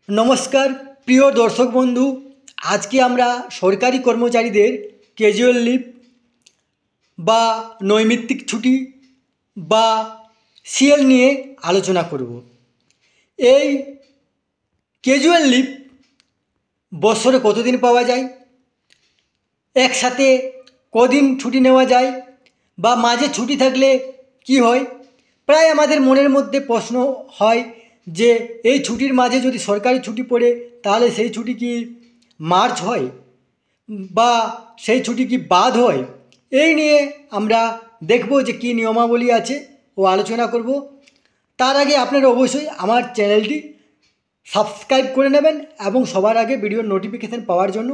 নমস্কার প্রিয় দর্শক বন্ধু, আজকে আমরা সরকারি কর্মচারীদের ক্যাজুয়াল লিভ বা নৈমিত্তিক ছুটি বা সিএল নিয়ে আলোচনা করব। এই ক্যাজুয়াল লিভ বছরে কতদিন পাওয়া যায়, একসাথে কদিন ছুটি নেওয়া যায় বা মাঝে ছুটি থাকলে কি হয়। প্রায় আমাদের মনের মধ্যে প্রশ্ন হয় যে এই ছুটির মাঝে যদি সরকারি ছুটি পড়ে তাহলে সেই ছুটি কি মার্চ হয় বা সেই ছুটি কি বাদ হয়। এই নিয়ে আমরা দেখব যে কী নিয়মাবলী আছে ও আলোচনা করব। তার আগে আপনারা অবশ্যই আমার চ্যানেলটি সাবস্ক্রাইব করে নেবেন এবং সবার আগে ভিডিওর নোটিফিকেশান পাওয়ার জন্য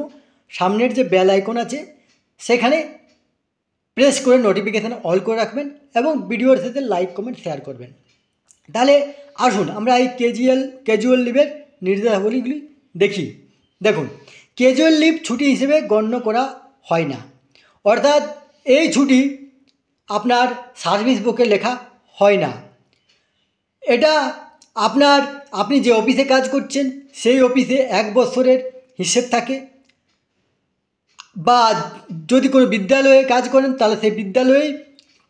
সামনের যে বেল আইকন আছে সেখানে প্রেস করে নোটিফিকেশান অল করে রাখবেন এবং ভিডিওর সাথে লাইক কমেন্ট শেয়ার করবেন। তাহলে আসুন আমরা এই ক্যাজুয়াল লিভের নির্দেশাবলীগুলি দেখি। দেখুন, ক্যাজুয়াল লিভ ছুটি হিসেবে গণ্য করা হয় না, অর্থাৎ এই ছুটি আপনার সার্ভিস বুকে লেখা হয় না। এটা আপনি যে অফিসে কাজ করছেন সেই অফিসে 1 বছরের হিসেব থাকে, বা যদি কোনো বিদ্যালয়ে কাজ করেন তাহলে সেই বিদ্যালয়েই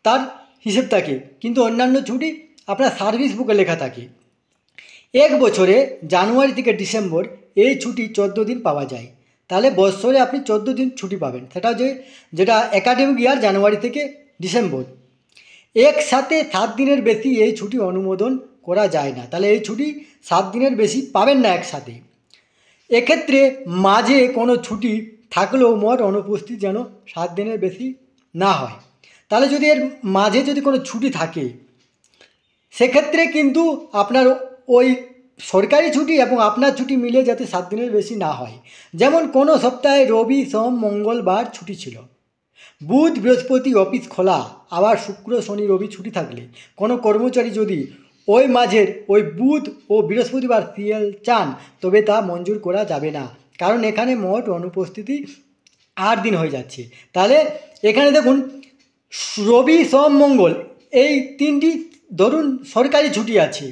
তার হিসেব থাকে, কিন্তু অন্যান্য ছুটি আপনার সার্ভিস বুকে লেখা থাকে। 1 বছরে জানুয়ারি থেকে ডিসেম্বর এই ছুটি 14 দিন পাওয়া যায়। তাহলে বছরে আপনি 14 দিন ছুটি পাবেন, যেটা একাডেমিক ইয়ার জানুয়ারি থেকে ডিসেম্বর। একসাথে 7 দিনের বেশি এই ছুটি অনুমোদন করা যায় না, তাহলে এই ছুটি 7 দিনের বেশি পাবেন না একসাথে। এক্ষেত্রে মাঝে কোনো ছুটি থাকলেও মোট অনুপস্থিত যেন 7 দিনের বেশি না হয়। তাহলে যদি এর মাঝে যদি কোনো ছুটি থাকে সেক্ষেত্রে কিন্তু আপনার ওই সরকারি ছুটি এবং আপনার ছুটি মিলে যাতে 7 দিনের বেশি না হয়। যেমন কোনো সপ্তাহে রবি সোম মঙ্গলবার ছুটি ছিল, বুধ বৃহস্পতি অফিস খোলা, আবার শুক্র শনি রবি ছুটি থাকলে কোনো কর্মচারী যদি ওই মাঝের ওই বুধ ও বৃহস্পতিবার সিএল চান তবে তা মঞ্জুর করা যাবে না, কারণ এখানে মোট অনুপস্থিতি 8 দিন হয়ে যাচ্ছে। তাহলে এখানে দেখুন, রবি সোম মঙ্গল এই 3টি ধরুন সরকারি ছুটি আছে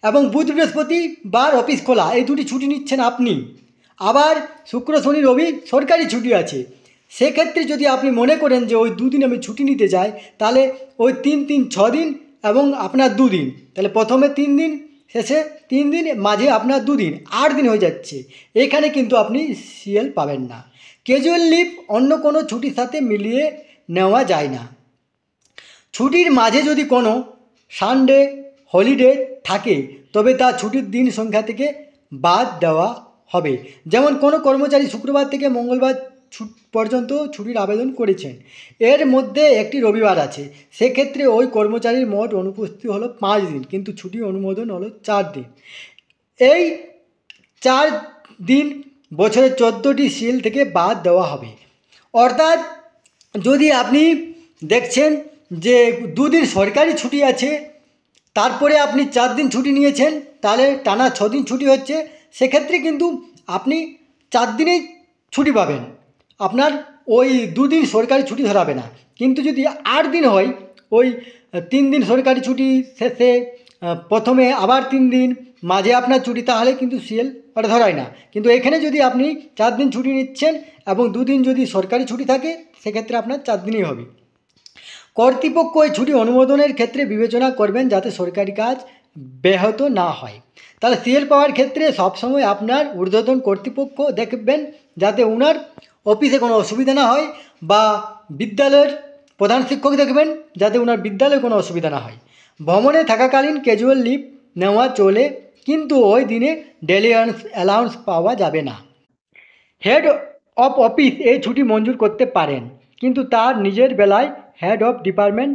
এবং বুধ বৃহস্পতিবার অফিস খোলা, এই 2টি ছুটি নিচ্ছেন আপনি। আবার শুক্র শনি রবি সরকারি ছুটি আছে। সেক্ষেত্রে যদি আপনি মনে করেন যে ওই 2 দিন আমি ছুটি নিতে যাই, তাহলে ওই 3 3 6 দিন এবং আপনার 2 দিন, তাহলে প্রথমে 3 দিন, শেষে 3 দিন, মাঝে আপনার 2 দিন, 8 দিন হয়ে যাচ্ছে। এখানে কিন্তু আপনি সিএল পাবেন না। ক্যাজুয়াল লিভ অন্য কোনো ছুটির সাথে মিলিয়ে নেওয়া যায় না। ছুটির মাঝে যদি কোনো সানডে হলিডে থাকে তবে তা ছুটির দিন সংখ্যা থেকে বাদ দেওয়া হবে। যেমন কোনো কর্মচারী শুক্রবার থেকে মঙ্গলবার পর্যন্ত ছুটির আবেদন করেছেন, এর মধ্যে একটি রবিবার আছে, সেক্ষেত্রে ওই কর্মচারীর মোট অনুপস্থিতি হলো 5 দিন, কিন্তু ছুটি অনুমোদন হলো 4 দিন। এই 4 দিন বছরে 14টি সিএল থেকে বাদ দেওয়া হবে। অর্থাৎ যদি আপনি দেখছেন যে 2 দিন সরকারি ছুটি আছে, তারপরে আপনি 4 দিন ছুটি নিয়েছেন, তাহলে টানা 6 দিন ছুটি হচ্ছে, সেক্ষেত্রে কিন্তু আপনি 4 দিনেই ছুটি পাবেন, আপনার ওই 2 দিন সরকারি ছুটি ধরাবে না। কিন্তু যদি 8 দিন হয়, ওই 3 দিন সরকারি ছুটি, শেষে প্রথমে আবার 3 দিন, মাঝে আপনার ছুটি, তাহলে কিন্তু সিএল ওটা ধরায় না। কিন্তু এখানে যদি আপনি 4 দিন ছুটি নিচ্ছেন এবং 2 দিন যদি সরকারি ছুটি থাকে সেক্ষেত্রে আপনার 4 দিনই হবে। কর্তৃপক্ষ এই ছুটি অনুমোদনের ক্ষেত্রে বিবেচনা করবেন যাতে সরকারি কাজ ব্যাহত না হয়। তাহলে সিএল পাওয়ার ক্ষেত্রে সবসময় আপনার ঊর্ধ্বতন কর্তৃপক্ষ দেখবেন যাতে ওনার অফিসে কোনো অসুবিধা না হয়, বা বিদ্যালয়ের প্রধান শিক্ষক দেখবেন যাতে ওনার বিদ্যালয়ে কোনো অসুবিধা না হয়। ভ্রমণে থাকাকালীন ক্যাজুয়াল লিভ নেওয়া চলে, কিন্তু ওই দিনে ডেলি অ্যালাউন্স পাওয়া যাবে না। হেড অফ অফিস এই ছুটি মঞ্জুর করতে পারেন, কিন্তু তার নিজের বেলায় হেড অফ ডিপার্টমেন্ট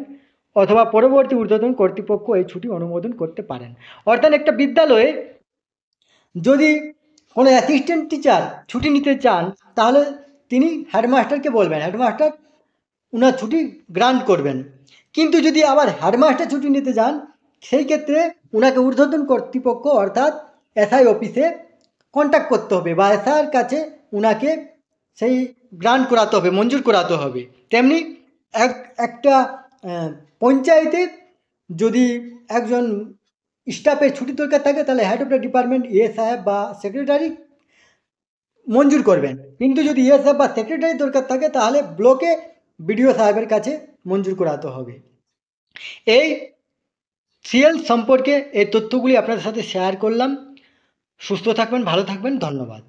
অথবা পরবর্তী ঊর্ধ্বতন কর্তৃপক্ষ এই ছুটি অনুমোদন করতে পারেন। অর্থাৎ একটা বিদ্যালয়ে যদি কোনো অ্যাসিস্ট্যান্ট টিচার ছুটি নিতে চান তাহলে তিনি হেডমাস্টারকে বলবেন, হেডমাস্টার ওনার ছুটি গ্রান্ট করবেন। কিন্তু যদি আবার হেডমাস্টার ছুটি নিতে যান সেই ক্ষেত্রে ওনাকে ঊর্ধ্বতন কর্তৃপক্ষ অর্থাৎ এসআই অফিসে কন্ট্যাক্ট করতে হবে, বা এসআইয়ের কাছে ওনাকে সেই গ্রান্ট করাতে হবে, মঞ্জুর করাতে হবে। তেমনি একটা পঞ্চায়েতে যদি একজন স্টাফের ছুটি দরকার থাকে তাহলে হেড অফ দ্য ডিপার্টমেন্ট ইএ সাহেব বা সেক্রেটারি মঞ্জুর করবেন। কিন্তু যদি ইএ সাহেব বা সেক্রেটারি দরকার থাকে তাহলে ব্লকে বিডিও সাহেবের কাছে মঞ্জুর করাতে হবে। এই সিএল সম্পর্কে এই তথ্যগুলি আপনাদের সাথে শেয়ার করলাম। সুস্থ থাকবেন, ভালো থাকবেন, ধন্যবাদ।